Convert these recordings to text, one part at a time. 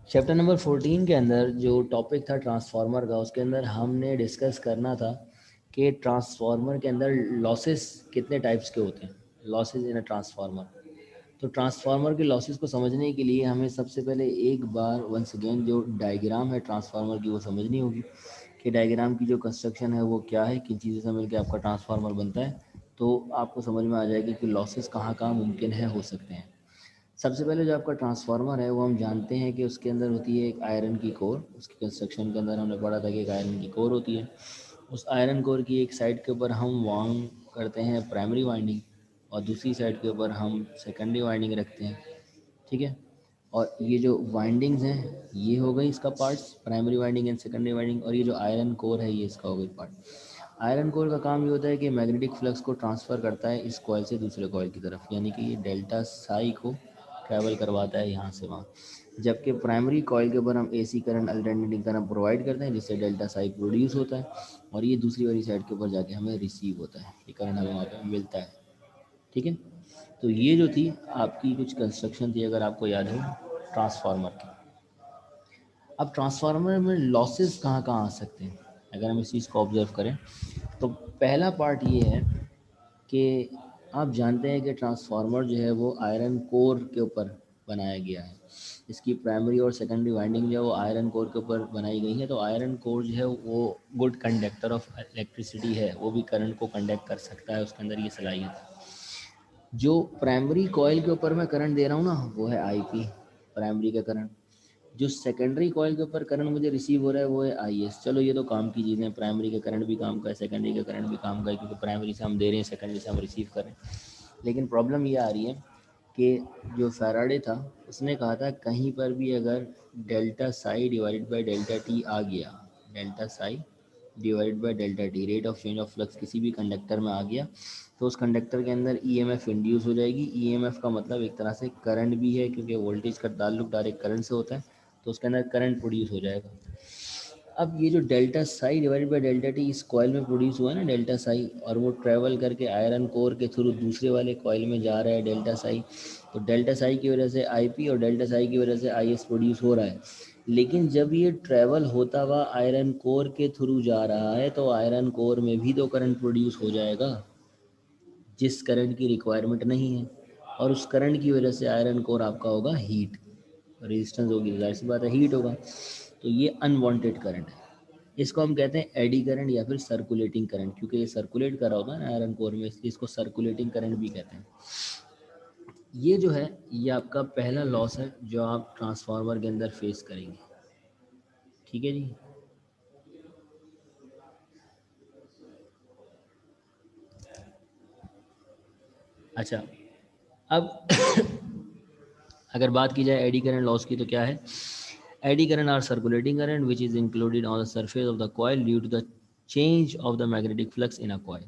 Chapter number 14 के अंदर जो टॉपिक था ट्रांसफार्मर का, उसके अंदर हमने डिस्कस करना था कि ट्रांसफार्मर के अंदर लॉसेस कितने टाइप्स के होते हैं, लॉसेस इन अ ट्रांसफार्मर। तो ट्रांसफार्मर के लॉसेस को समझने के लिए हमें सबसे पहले एक बार वंस अगेन जो डायग्राम है ट्रांसफार्मर की वो समझनी होगी कि डायग्राम की जो कंस्ट्रक्शन है वो क्या है, किन चीज़ों से मिलकर आपका ट्रांसफार्मर बनता है। तो आपको समझ में आ जाएगी कि लॉसेस कहाँ कहाँ मुमकिन है, हो सकते हैं। सबसे पहले जो आपका ट्रांसफार्मर है वो हम जानते हैं कि उसके अंदर होती है एक आयरन की कोर। उसकी कंस्ट्रक्शन के अंदर हमने पढ़ा था कि एक आयरन की कोर होती है। उस आयरन कोर की एक साइड के ऊपर हम वाउंड करते हैं प्राइमरी वाइंडिंग, और दूसरी साइड के ऊपर हम सेकेंडरी वाइंडिंग रखते हैं। ठीक है। और ये जो वाइंडिंग्स हैं ये हो गई इसका parts, primary winding and secondary winding. और ये जो आयरन कोर है ये इसका हो गई पार्ट। आयरन कोर का काम ये होता है कि मैग्नेटिक फ्लक्स को ट्रांसफ़र करता है इस कॉइल से दूसरे कॉइल की तरफ, यानी कि ये डेल्टा साई को ट्रैवल करवाता है यहाँ से वहाँ। जबकि प्राइमरी कॉइल के ऊपर हम AC current, alternating current provide करते हैं जिससे डेल्टा साई प्रोड्यूस होता है, और ये दूसरी वाली साइड के ऊपर जाके हमें रिसीव होता है, ये करंट हमें वहाँ पर मिलता है। ठीक है। तो ये जो थी आपकी कुछ कंस्ट्रक्शन थी, अगर आपको याद हो ट्रांसफार्मर की। अब ट्रांसफार्मर में लॉसेस कहाँ कहाँ आ सकते हैं, अगर हम इस चीज़ को ऑब्जर्व करें तो पहला पार्ट ये है कि आप जानते हैं कि ट्रांसफार्मर जो है वो आयरन कोर के ऊपर बनाया गया है। इसकी प्राइमरी और सेकेंडरी वाइंडिंग जो है वो आयरन कोर के ऊपर बनाई गई है। तो आयरन कोर जो है वो गुड कंडक्टर ऑफ इलेक्ट्रिसिटी है, वो भी करंट को कंडक्ट कर सकता है, उसके अंदर ये सलाहियत है। जो प्राइमरी कॉइल के ऊपर मैं करंट दे रहा हूँ ना वो है आईपी, प्राइमरी का करंट। जो सेकेंडरी कॉइल के ऊपर करंट मुझे रिसीव हो रहा है वो है आईएस। चलो ये तो काम की चीज़ें हैं, प्राइमरी का करंट भी काम का है, सेकेंडरी का करंट भी काम का है, क्योंकि प्राइमरी से हम दे रहे हैं, सेकेंडरी से हम रिसीव कर रहे हैं। लेकिन प्रॉब्लम ये आ रही है कि जो फैराडे था उसने कहा था कहीं पर भी अगर delta psi divided by delta T आ गया, delta psi divided by delta T, rate of change of flux किसी भी कंडक्टर में आ गया, तो उस कंडक्टर के अंदर ईएमएफ इंड्यूस हो जाएगी। ईएमएफ का मतलब एक तरह से करंट भी है, क्योंकि वोल्टेज का ताल्लुक डायरेक्ट करंट से होता है, तो उसके अंदर करंट प्रोड्यूस हो जाएगा। अब ये जो delta psi divided by delta T इस कॉइल में प्रोड्यूस हुआ है ना डेल्टा साई, और वो ट्रैवल करके आयरन कोर के थ्रू दूसरे वाले कॉइल में जा रहा है डेल्टा साई, तो डेल्टा साई की वजह से आईपी और डेल्टा साई की वजह से आईएस प्रोड्यूस हो रहा है। लेकिन जब ये ट्रैवल होता हुआ आयरन कोर के थ्रू जा रहा है तो आयरन कोर में भी तो करंट प्रोड्यूस हो जाएगा जिस करंट की रिक्वायरमेंट नहीं है, और उस करंट की वजह से आयरन कोर आपका होगा हीट, रेजिस्टेंस होगी, जाहिर सी बात है हीट होगा। तो ये अनवांटेड करंट है, इसको हम कहते हैं एडी करंट या फिर सर्कुलेटिंग करंट, क्योंकि ये सर्कुलेट कर रहा होता है ना आयरन कोर में, इसलिए इसको सर्कुलेटिंग करंट भी कहते हैं। ये जो है ये आपका पहला लॉस है जो आप ट्रांसफार्मर के अंदर फेस करेंगे। ठीक है जी। अच्छा, अब अगर बात की जाए एडी करंट लॉस की तो क्या है? Eddy current are circulating current which is included on the surface of the coil due to the change of the magnetic flux in a coil.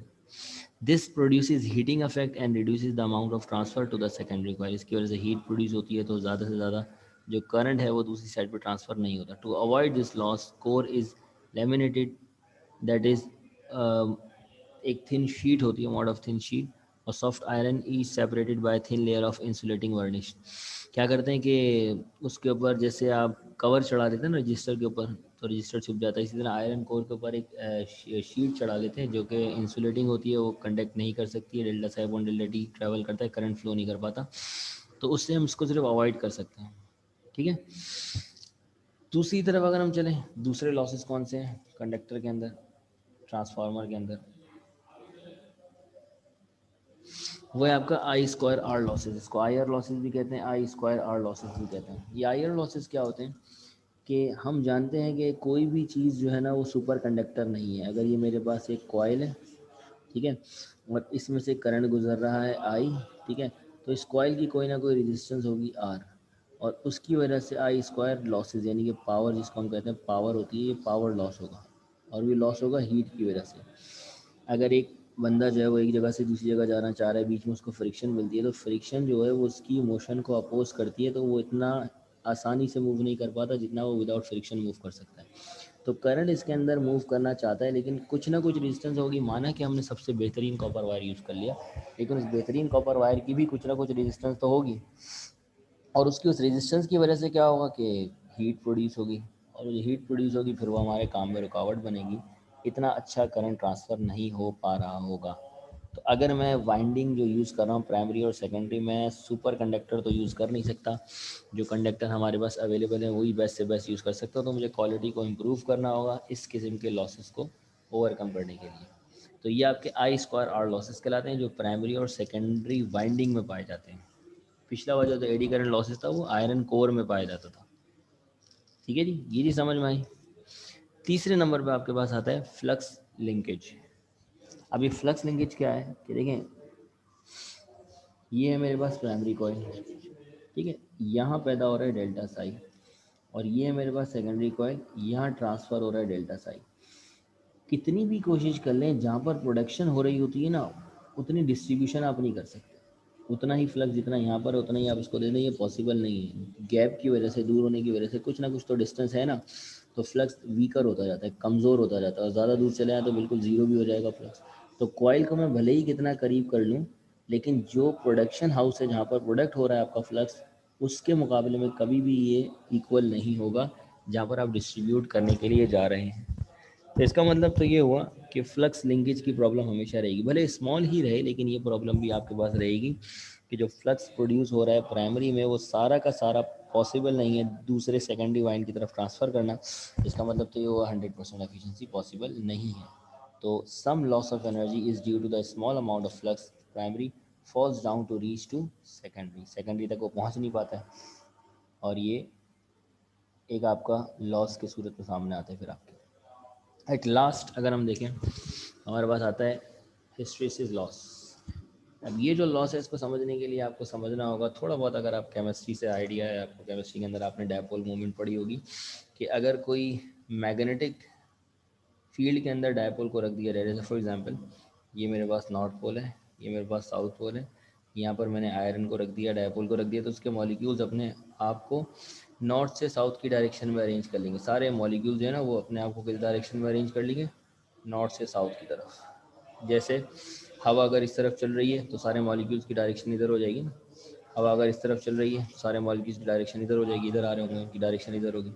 This produces heating effect and reduces the amount of transfer to the secondary coil. इसकी वजह से heat produce होती है, तो ज़्यादा से ज़्यादा जो करंट है वो दूसरी साइड पर ट्रांसफ़र नहीं होता। To avoid this loss core is laminated, that is एक थिन शीट होती है, मॉड ऑफ थिन शीट, और soft iron is separated by thin layer of insulating varnish. क्या करते हैं कि उसके ऊपर जैसे आप कवर चढ़ा देते हैं ना रजिस्टर के ऊपर, तो रजिस्टर छुप जाता है, इसी तरह आयरन कोर के ऊपर एक शीट चढ़ा लेते हैं जो कि इंसुलेटिंग होती है, वो कंडक्ट नहीं कर सकती है, delta psi upon delta T travel करता है, करंट फ्लो नहीं कर पाता, तो उससे हम इसको सिर्फ अवॉइड कर सकते हैं। ठीक है। दूसरी तरफ अगर हम चलें, दूसरे लॉसेस कौन से हैं कंडक्टर के अंदर, ट्रांसफार्मर के अंदर, वो है आपका आई स्क्वायर आर लॉसेज। इसको आई आर लॉसेज भी कहते हैं, आई स्क्वायर आर लॉसेज भी कहते हैं। ये आई आर लॉसेज क्या होते हैं कि हम जानते हैं कि कोई भी चीज़ जो है ना वो सुपर कंडक्टर नहीं है। अगर ये मेरे पास एक कॉइल है, ठीक है, और इसमें से करंट गुजर रहा है आई, ठीक है, तो इस कॉइल की कोई ना कोई रेजिस्टेंस होगी आर, और उसकी वजह से आई स्क्वायर लॉसेज, यानी कि पावर जिसको हम कहते हैं पावर होती है, ये पावर लॉस होगा, और भी लॉस होगा हीट की वजह से। अगर एक बंदा जो है वो एक जगह से दूसरी जगह जाना चाह रहा है, बीच में उसको फ्रिक्शन मिलती है, तो फ्रिक्शन जो है वो उसकी मोशन को अपोज करती है, तो वो इतना आसानी से मूव नहीं कर पाता जितना वो विदाउट फ्रिक्शन मूव कर सकता है। तो करंट इसके अंदर मूव करना चाहता है, लेकिन कुछ ना कुछ रेजिस्टेंस होगी। माना कि हमने सबसे बेहतरीन कॉपर वायर यूज़ कर लिया, लेकिन उस बेहतरीन कॉपर वायर की भी कुछ ना कुछ रेजिस्टेंस तो होगी, और उसकी उस रेजिस्टेंस की वजह से क्या होगा कि हीट प्रोड्यूस होगी, और जो हीट प्रोड्यूस होगी फिर वो हमारे काम में रुकावट बनेगी, इतना अच्छा करंट ट्रांसफ़र नहीं हो पा रहा होगा। तो अगर मैं वाइंडिंग जो यूज़ कर रहा हूँ प्राइमरी और सेकेंडरी में, सुपर कंडक्टर तो यूज़ कर नहीं सकता, जो कंडक्टर हमारे पास अवेलेबल है वही बेस्ट से बेस्ट यूज़ कर सकता हूँ। तो मुझे क्वालिटी को इम्प्रूव करना होगा इस किस्म के लॉसेस को ओवरकम करने के लिए। तो ये आपके आई स्क्वायर आर लॉसेस कहलाते हैं, जो प्राइमरी और सेकेंडरी वाइंडिंग में पाए जाते हैं। पिछला वाला जो एडी करंट लॉसेस था वो आयरन कोर में पाया जाता था। ठीक है जी, ये जी समझ में आई। तीसरे नंबर पे आपके पास आता है फ्लक्स लिंकेज। अब ये फ्लक्स लिंकेज क्या है कि देखें, ये है मेरे पास प्राइमरी कॉइल, ठीक है, यहाँ पैदा हो रहा है डेल्टा साई, और ये है मेरे पास सेकेंडरी कॉइल, यहाँ ट्रांसफ़र हो रहा है डेल्टा साई। कितनी भी कोशिश कर लें, जहाँ पर प्रोडक्शन हो रही होती है ना, उतनी डिस्ट्रीब्यूशन आप नहीं कर सकते। उतना ही फ्लक्स जितना यहाँ पर उतना ही आप इसको दे दें, ये पॉसिबल नहीं है। गैप की वजह से, दूर होने की वजह से कुछ ना कुछ तो डिस्टेंस है ना, तो फ्लक्स वीकर होता जाता है, कमज़ोर होता जाता है, और ज़्यादा दूर चले जाए तो बिल्कुल ज़ीरो भी हो जाएगा फ्लक्स। तो कॉइल को मैं भले ही कितना करीब कर लूँ, लेकिन जो प्रोडक्शन हाउस है जहाँ पर प्रोडक्ट हो रहा है आपका फ्लक्स, उसके मुकाबले में कभी भी ये इक्वल नहीं होगा जहाँ पर आप डिस्ट्रीब्यूट करने के लिए जा रहे हैं। तो इसका मतलब तो ये हुआ कि फ्लक्स लिंकेज की प्रॉब्लम हमेशा रहेगी, भले स्मॉल ही रहे, लेकिन ये प्रॉब्लम भी आपके पास रहेगी कि जो फ्लक्स प्रोड्यूस हो रहा है प्राइमरी में वो सारा का सारा पॉसिबल नहीं है दूसरे सेकेंडरी वाइंड की तरफ ट्रांसफ़र करना। इसका मतलब तो ये हुआ 100% एफिशिएंसी पॉसिबल नहीं है। तो some loss of energy is due to the small amount of flux primary falls down to reach to secondary, secondary तक वो पहुंच नहीं पाता है, और ये एक आपका लॉस के सूरत में सामने आता है फिर आपके। एट लास्ट अगर हम देखें, हमारे पास आता है हिस्ट्रेसिस लॉस। अब ये जो लॉस है इसको समझने के लिए आपको समझना होगा थोड़ा बहुत, अगर आप केमिस्ट्री से आइडिया है आपको, केमिस्ट्री के अंदर आपने डायपोल मूवमेंट पढ़ी होगी, कि अगर कोई मैग्नेटिक फील्ड के अंदर डायपोल को रख दिया जाए, जैसे फॉर एग्जांपल ये मेरे पास नॉर्थ पोल है, ये मेरे पास साउथ पोल है, यहाँ पर मैंने आयरन को रख दिया, डायपोल को रख दिया, तो उसके मॉलिक्यूल्स अपने आप को नॉर्थ से साउथ की डायरेक्शन में अरेंज कर लेंगे। सारे मॉलिक्यूल्स जो है ना वो अपने आप को किस डायरेक्शन में अरेंज कर लेंगे, नॉर्थ से साउथ की तरफ। जैसे हवा अगर इस तरफ चल रही है तो सारे मॉलिक्यूल्स की डायरेक्शन इधर हो जाएगी ना, हवा अगर इस तरफ चल रही है तो सारे मॉलिक्यूल्स की डायरेक्शन इधर हो जाएगी, इधर आ रहे होंगे उनकी डायरेक्शन इधर होगी।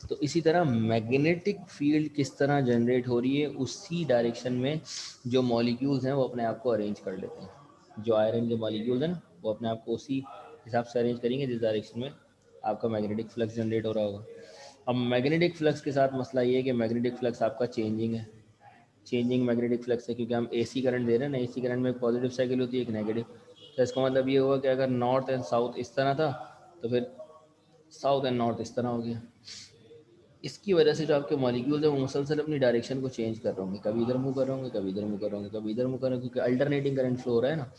तो इसी तरह मैग्नेटिक फील्ड किस तरह जनरेट हो रही है, उसी डायरेक्शन में जो मॉलिक्यूल्स हैं वो अपने आप को अरेंज कर लेते हैं। जो आयरन के मॉलिक्यूल्स हैं ना वो अपने आप को उसी हिसाब से अरेंज करेंगे जिस डायरेक्शन में आपका मैग्नेटिक फ्लक्स जनरेट हो रहा होगा। अब मैग्नेटिक फ्लक्स के साथ मसला ये है कि मैग्नेटिक फ्लक्स आपका चेंजिंग है, चेंजिंग मैग्नेटिक फ्लक्स है, क्योंकि हम एसी करंट दे रहे हैं ना, एसी करंट में एक पॉजिटिव साइकिल होती है एक नेगेटिव। तो इसका मतलब ये हुआ कि अगर नॉर्थ एंड साउथ इस तरह था तो फिर साउथ एंड नॉर्थ इस तरह हो गया। इसकी वजह से जो आपके मॉलिक्यूल्स हैं वो मुसलसल अपनी डायरेक्शन को चेंज कर रहे होंगे, कभी इधर मुँह कर रहे होंगे, कभी इधर मुँह कर रहे होंगे, कभी इधर मुँह कर रहे होंगे, क्योंकि अल्टरनेटिंग करंट फ्लो हो रहा है ना।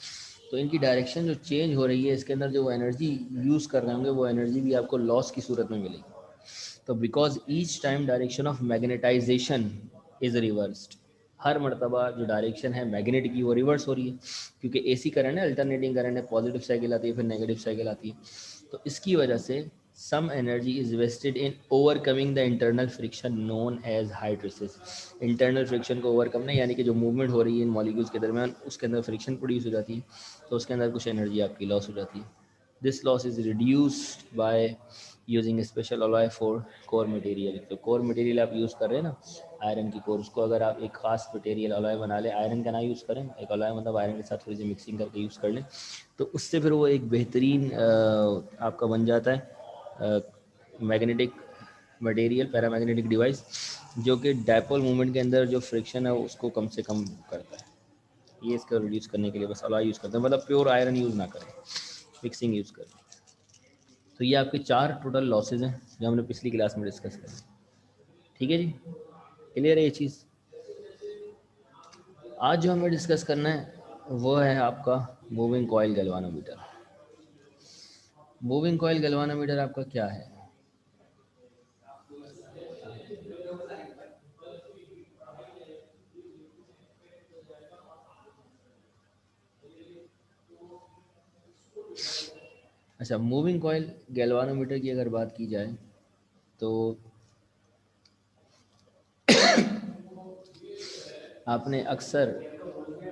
तो इनकी डायरेक्शन जो चेंज हो रही है, इसके अंदर जो वो एनर्जी यूज़ कर रहे होंगे वो एनर्जी भी आपको लॉस की सूरत में मिलेगी। तो because each time direction of magnetization is reversed, हर मरतबा जो डायरेक्शन है मैग्नेट की वो रिवर्स हो रही है, क्योंकि एसी करंट है, अल्टरनेटिंग करंट है, पॉजिटिव साइकिल आती है फिर नेगेटिव साइकिल आती है। तो इसकी वजह से some energy is wasted in overcoming the internal friction known as hysteresis. Internal friction को ओवरकम नहीं, यानी कि जो मूवमेंट हो रही है इन मॉलिक्यूल्स के दरमियान उसके अंदर फ्रिक्शन प्रोड्यूस हो जाती है, तो उसके अंदर कुछ एनर्जी आपकी लॉस हो जाती है। This loss is reduced by using special alloy for core material. तो कोर मटेरियल आप यूज़ कर रहे हैं ना आयरन की कोर, उसको अगर आप एक खास मटेरियल अलॉय बना लें, आयरन का ना यूज़ करें, एक अलॉय मतलब आयरन के साथ थोड़ी सी मिक्सिंग करके यूज़ कर लें, तो उससे फिर वो एक बेहतरीन आपका बन जाता है मैग्नेटिक मटेरियल, पैरामैग्नेटिक डिवाइस, जो कि डायपोल मूवमेंट के अंदर जो फ्रिक्शन है उसको कम से कम करता है। ये इसका रिड्यूस करने के लिए बस अलॉय यूज़ करते हैं, मतलब प्योर आयरन यूज़ ना करें, मिक्सिंग यूज़ करें। तो ये आपके 4 टोटल लॉसेज हैं जो हमने पिछली क्लास में डिस्कस करें। ठीक है जी, क्लियर है ये चीज़। आज जो हमें डिस्कस करना है वो है आपका moving coil galvanometer. Moving coil galvanometer आपका क्या है? अच्छा, मूविंग कॉइल गैल्वानोमीटर की अगर बात की जाए तो आपने अक्सर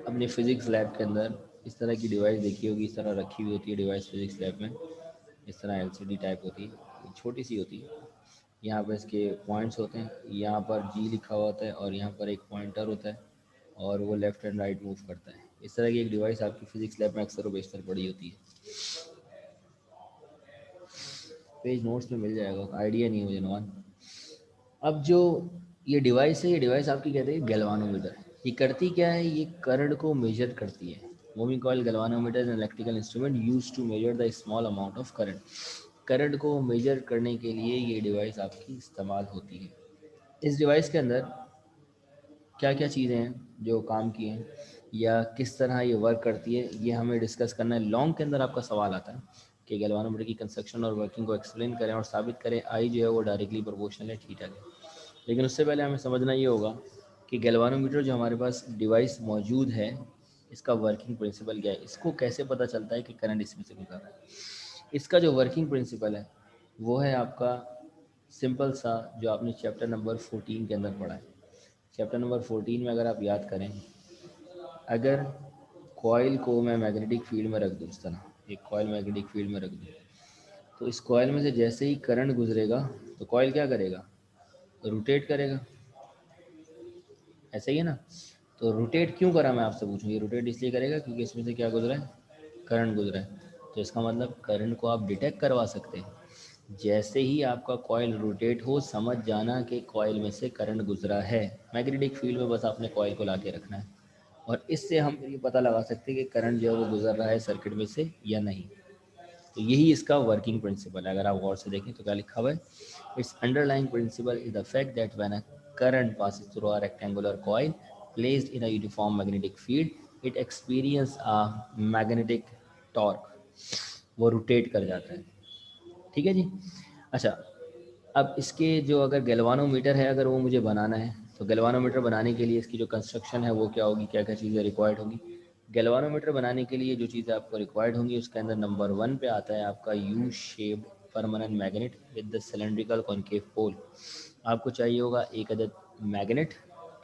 अपनी फ़िज़िक्स लैब के अंदर इस तरह की डिवाइस देखी होगी, इस तरह रखी हुई होती है डिवाइस फ़िज़िक्स लैब में, इस तरह एलसीडी टाइप होती है, छोटी सी होती है। यहाँ पर इसके पॉइंट्स होते हैं, यहाँ पर जी लिखा हुआ होता है और यहाँ पर एक पॉइंटर होता है और वो लेफ़्ट एंड राइट मूव करता है। इस तरह की एक डिवाइस आपकी फिजिक्स लैब में अक्सर व बेशतर पड़ी होती है। पेज नोट्स में मिल जाएगा, आइडिया नहीं है मुझे नॉन। अब जो ये डिवाइस है, ये डिवाइस आपकी कहते हैं गैल्वानोमीटर। ये करती क्या है, ये करंट को मेजर करती है। Moving coil galvanometer an electrical instrument use to measure the small amount of current. Current को मेजर करने के लिए ये डिवाइस आपकी इस्तेमाल होती है। इस डिवाइस के अंदर क्या क्या चीज़ें हैं जो काम की हैं या किस तरह ये वर्क करती है, ये हमें डिस्कस करना है। लॉन्ग के अंदर आपका सवाल आता है कि गैल्वानोमीटर की कंस्ट्रक्शन और वर्किंग को एक्सप्लेन करें और साबित करें आई जो है वो डायरेक्टली प्रोपोर्शनल है थीटा के। लेकिन उससे पहले हमें समझना ये होगा कि गैल्वानोमीटर जो हमारे पास डिवाइस मौजूद है, इसका वर्किंग प्रिंसिपल क्या है, इसको कैसे पता चलता है कि करंट इसमें से गुजर रहा है। इसका जो वर्किंग प्रिंसिपल है वो है आपका सिंपल सा, जो आपने चैप्टर नंबर 14 के अंदर पढ़ा है। चैप्टर नंबर 14 में अगर आप याद करें, अगर कॉइल को मैं मैग्नेटिक फील्ड में रख दूँ, इस तरह एक कॉइल मैग्नेटिक फील्ड में रख दूँ, तो इस कॉइल में से जैसे ही करंट गुजरेगा तो कॉइल क्या करेगा, रोटेट करेगा। ऐसा ही है ना। तो रोटेट क्यों करा, मैं आपसे पूछूँ। ये रोटेट इसलिए करेगा क्योंकि इसमें से क्या गुजरा है, करंट गुजरा है। तो इसका मतलब करंट को आप डिटेक्ट करवा सकते हैं। जैसे ही आपका कॉइल रोटेट हो, समझ जाना कि कॉइल में से करंट गुजरा है। मैग्नेटिक फील्ड में बस आपने कॉइल को ला के रखना है और इससे हम ये पता लगा सकते हैं कि करंट जो है वो गुजर रहा है सर्किट में से या नहीं। तो यही इसका वर्किंग प्रिंसिपल है। अगर आप गौर से देखें तो क्या लिखा हुआ है, it's underlying principle is the fact that when a current passes through a rectangular coil placed in a uniform magnetic field it experience a magnetic torque। वो रोटेट कर जाता है। ठीक है जी। अच्छा, अब इसके जो अगर गैल्वानोमीटर है, अगर वो मुझे बनाना है, तो गैल्वानोमीटर बनाने के लिए इसकी जो कंस्ट्रक्शन है वो क्या होगी, क्या क्या चीज़ें रिक्वायर्ड होगी। गैल्वानोमीटर बनाने के लिए जो चीज़ें आपको रिक्वायर्ड होंगी, उसके अंदर नंबर 1 पे आता है आपका U shaped permanent magnet with the cylindrical concave pole. आपको चाहिए होगा एक अदद मैग्नेट,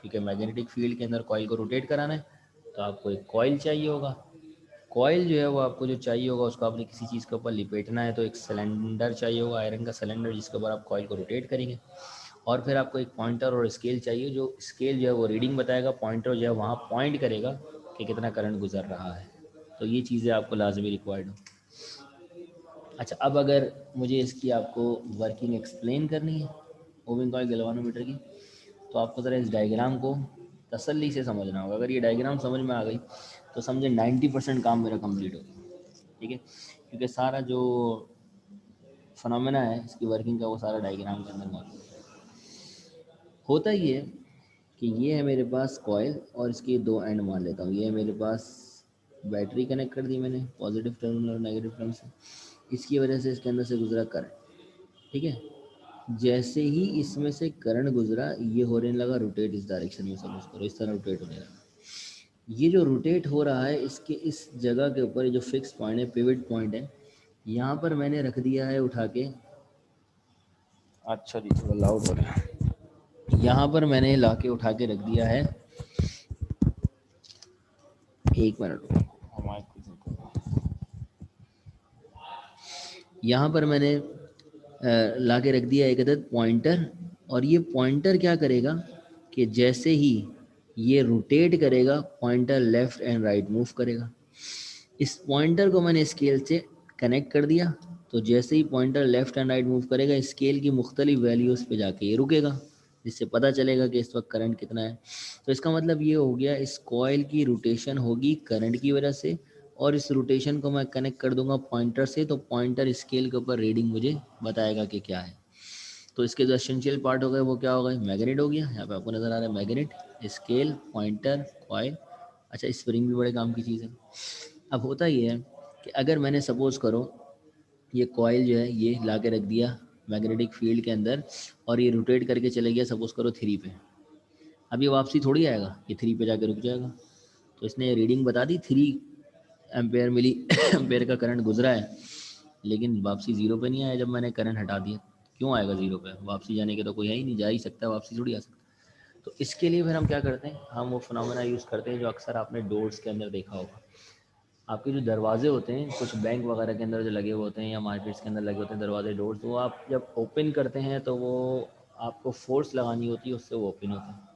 क्योंकि मैग्नेटिक फील्ड के अंदर कॉइल को रोटेट कराना है, तो आपको एक कॉइल चाहिए होगा। कॉइल जो है वो आपको जो चाहिए होगा, उसको आपने किसी चीज़ के ऊपर लिपेटना है, तो एक सिलेंडर चाहिए होगा, आयरन का सिलेंडर, जिसके ऊपर आप कॉइल को रोटेट करेंगे। और फिर आपको एक पॉइंटर और स्केल चाहिए, जो स्केल जो है वो रीडिंग बताएगा, पॉइंटर जो है वहाँ पॉइंट करेगा कि कितना करंट गुजर रहा है। तो ये चीज़ें आपको लाजमी रिक्वायर्ड हो। अच्छा, अब अगर मुझे इसकी आपको वर्किंग एक्सप्लेन करनी है मूविंग कॉइल गैल्वानोमीटर की, तो आपको ज़रा इस डायग्राम को तसल्ली से समझना होगा। अगर ये डायग्राम समझ में आ गई तो समझे 90% काम मेरा कंप्लीट हो गया। ठीक है, क्योंकि सारा जो फिनोमेना है इसकी वर्किंग का वो सारा डायग्राम के अंदर मौजूद है। होता ये है कि ये है मेरे पास कॉइल और इसके दो एंड मान लेता हूँ। ये है मेरे पास बैटरी कनेक्ट कर दी मैंने पॉजिटिव टर्मिनल और नेगेटिव टर्मिनल से। इसकी वजह से इसके अंदर से गुजरा करंट। ठीक है, जैसे ही इसमें से करंट गुजरा, ये होने लगा रोटेट इस डायरेक्शन में, समझ करो इस तरह रोटेट होने लगा। ये जो रोटेट हो रहा है, इसके इस जगह के ऊपर जो फिक्स पॉइंट है, पिवट पॉइंट है, यहाँ पर मैंने रख दिया है उठा के। अच्छा जी, थोड़ा लाउड हो रहा है। यहाँ पर मैंने ला के उठा के रख दिया है, एक मिनट, यहाँ पर मैंने ला के रख दिया एक अदद पॉइंटर। और ये पॉइंटर क्या करेगा कि जैसे ही ये रोटेट करेगा, pointer left and right move करेगा। इस पॉइंटर को मैंने स्केल से कनेक्ट कर दिया, तो जैसे ही pointer left and right move करेगा, स्केल की मुख्तलिफ वैल्यूज़ पे जाके ये रुकेगा, जिससे पता चलेगा कि इस वक्त करंट कितना है। तो इसका मतलब ये हो गया, इस कॉइल की रोटेशन होगी करंट की वजह से, और इस रोटेशन को मैं कनेक्ट कर दूंगा पॉइंटर से, तो पॉइंटर स्केल के ऊपर रीडिंग मुझे बताएगा कि क्या है। तो इसके जो एसेंशियल पार्ट हो गए वो क्या हो गए, मैग्नेट हो गया। यहाँ पे आपको नज़र आ रहा है मैग्नेट, स्केल, पॉइंटर, कॉइल। अच्छा, स्प्रिंग भी बड़े काम की चीज़ है। अब होता ये है कि अगर मैंने सपोज़ करो ये कॉइल जो है ये ला के रख दिया मैग्नेटिक फील्ड के अंदर, और ये रोटेट करके चले गया सपोज़ करो 3 पे। अब ये वापसी थोड़ी आएगा, ये 3 पे जाके रुक जाएगा। तो इसने रीडिंग बता दी 3 एम्पेयर मिली एम्पेयर का करंट गुजरा है, लेकिन वापसी 0 पे नहीं आया जब मैंने करंट हटा दिया। क्यों आएगा 0 पे, वापसी जाने के तो कोई है ही नहीं, जा ही सकता है, वापसी थोड़ी आ सकता है। तो इसके लिए फिर हम क्या करते हैं, हम वो फिनोमेना यूज़ करते हैं जो अक्सर आपने डोर्स के अंदर देखा होगा। आपके जो दरवाजे होते हैं कुछ बैंक वगैरह के अंदर जो लगे हुए होते हैं या मार्केट्स के अंदर लगे होते हैं दरवाजे डोर्स, वो आप जब ओपन करते हैं तो वो आपको फोर्स लगानी होती है, उससे वो ओपन होते हैं।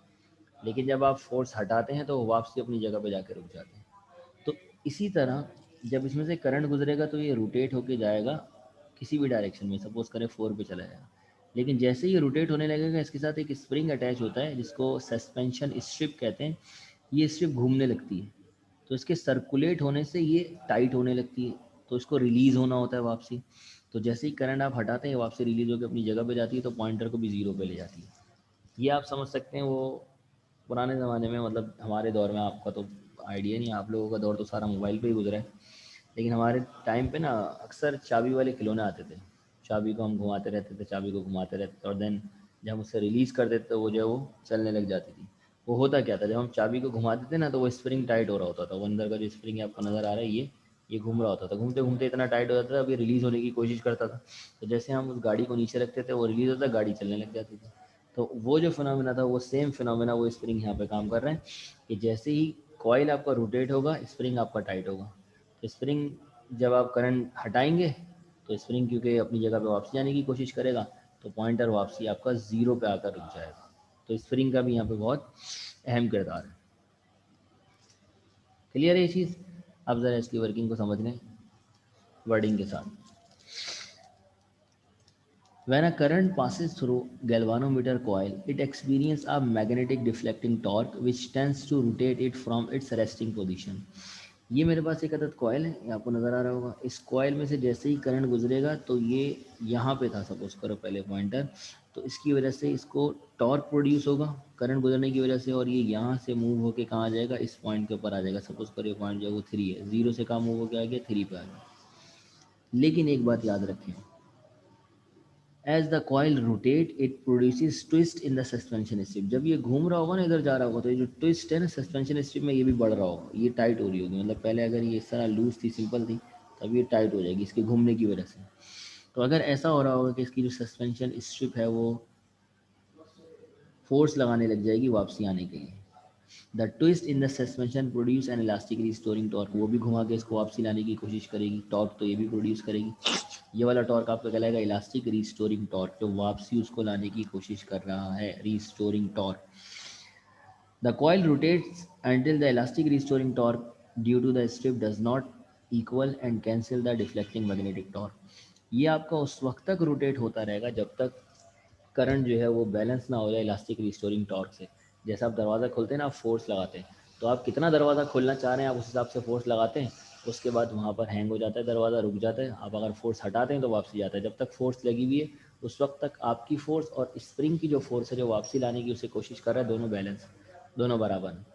लेकिन जब आप फोर्स हटाते हैं तो वो वापसी अपनी जगह पे जाकर रुक जाते हैं। तो इसी तरह जब इसमें से करंट गुजरेगा तो ये रोटेट होके जाएगा किसी भी डायरेक्शन में, सपोज करें 4 पे चला जाएगा। लेकिन जैसे ही रोटेट होने लगेगा इसके साथ एक स्प्रिंग अटैच होता है जिसको सस्पेंशन स्ट्रिप कहते हैं। ये स्ट्रिप घूमने लगती है, तो इसके सर्कुलेट होने से ये टाइट होने लगती है, तो इसको रिलीज़ होना होता है वापसी। तो जैसे ही करंट आप हटाते हैं वापसी रिलीज होकर अपनी जगह पे जाती है, तो पॉइंटर को भी ज़ीरो पे ले जाती है। ये आप समझ सकते हैं वो पुराने ज़माने में, मतलब हमारे दौर में, आपका तो आइडिया नहीं, आप लोगों का दौर तो सारा मोबाइल पे ही गुजरा है। लेकिन हमारे टाइम पे ना अक्सर चाबी वाले खिलौने आते थे। चाबी को हम घुमाते रहते थे, चाबी को घुमाते रहते थे, और देन जब हम उससे रिलीज़ कर देते तो वो जो है वो चलने लग जाती थी। वो होता क्या था, जब हम चाबी को घुमाते थे ना तो वो स्प्रिंग टाइट हो रहा होता था, वो अंदर का जो स्प्रिंग आपको नज़र आ रहा है ये घूम रहा होता था, घूमते घूमते इतना टाइट हो जाता था, अभी रिलीज़ होने की कोशिश करता था। तो जैसे हम उस गाड़ी को नीचे रखते थे वो रिलीज़ होता, गाड़ी चलने लग जाती थी। तो वो जो फिनोमिना था वो सेम फिनोमिना वो स्प्रिंग यहाँ पे काम कर रहे हैं कि जैसे ही कॉइल आपका रोटेट होगा स्प्रिंग आपका टाइट होगा। तो स्प्रिंग जब आप करंट हटाएंगे तो स्प्रिंग क्योंकि अपनी जगह पे वापसी आने की कोशिश करेगा, तो पॉइंटर वापसी आपका ज़ीरो पे आकर रुक जाएगा। तो स्प्रिंग का भी यहाँ पे बहुत अहम किरदार है। क्लियर है ये चीज़? अब ज़रा इसकी वर्किंग को समझ लें वर्डिंग के साथ। When a current passes through galvanometer coil, it experiences a magnetic deflecting torque which tends to rotate it from its resting position. ये मेरे पास एक अदद कॉयल है, ये आपको नज़र आ रहा होगा। इस कॉयल में से जैसे ही करंट गुजरेगा तो ये यहाँ पे था, सपोज करो पहले पॉइंटर, तो इसकी वजह से इसको टॉर्क प्रोड्यूस होगा करंट गुजरने की वजह से, और ये यहाँ से मूव होके कहाँ आ जाएगा, इस पॉइंट के ऊपर आ जाएगा। सपोज करो ये पॉइंट जो है वो 3 है, 0 से कहाँ मूव होके आ गया, 3 पे आ गया। लेकिन एक बात याद रखें, as the coil rotate it produces twist in the suspension strip. जब ये घूम रहा होगा ना, इधर जा रहा होगा, तो ये जो ट्विस्ट है ना सस्पेंशन स्ट्रिप में, ये भी बढ़ रहा होगा, ये टाइट हो रही होगी। मतलब पहले अगर ये इस तरह लूज थी, सिंपल थी, तब ये टाइट हो जाएगी इसके घूमने की वजह से। तो अगर ऐसा हो रहा होगा कि इसकी जो सस्पेंशन स्ट्रिप है वो फोर्स लगाने लग जाएगी वापसी आने के लिए, the twist in the suspension produce an elastic restoring torque, वो भी घुमा के इसको वापसी लाने की कोशिश करेगी, टॉर्क तो ये भी प्रोड्यूस करेगी। ये वाला टॉर्क आपका कहलाएगा इलास्टिक रिस्टोरिंग टॉर्क, जो वापसी उसको लाने की कोशिश कर रहा है, restoring torque. The coil rotates until the elastic restoring torque due to the strip does not equal and cancel the deflecting magnetic torque। ये आपका उस वक्त तक रोटेट होता रहेगा जब तक करंट जो है वो बैलेंस ना हो जाए इलास्टिक रिस्टोरिंग टॉर्क से। जैसे आप दरवाज़ा खोलते हैं ना, आप फोर्स लगाते हैं, तो आप कितना दरवाज़ा खोलना चाह रहे हैं आप उस हिसाब से फोर्स लगाते हैं। उसके बाद वहाँ पर हैंग हो जाता है, दरवाज़ा रुक जाता है, आप अगर फोर्स हटाते हैं तो वापसी जाता है। जब तक फोर्स लगी हुई है उस वक्त तक आपकी फ़ोर्स और स्प्रिंग की जो फोर्स है जो वापसी लाने की उसे कोशिश कर रहा है, दोनों बैलेंस, दोनों बराबर हैं।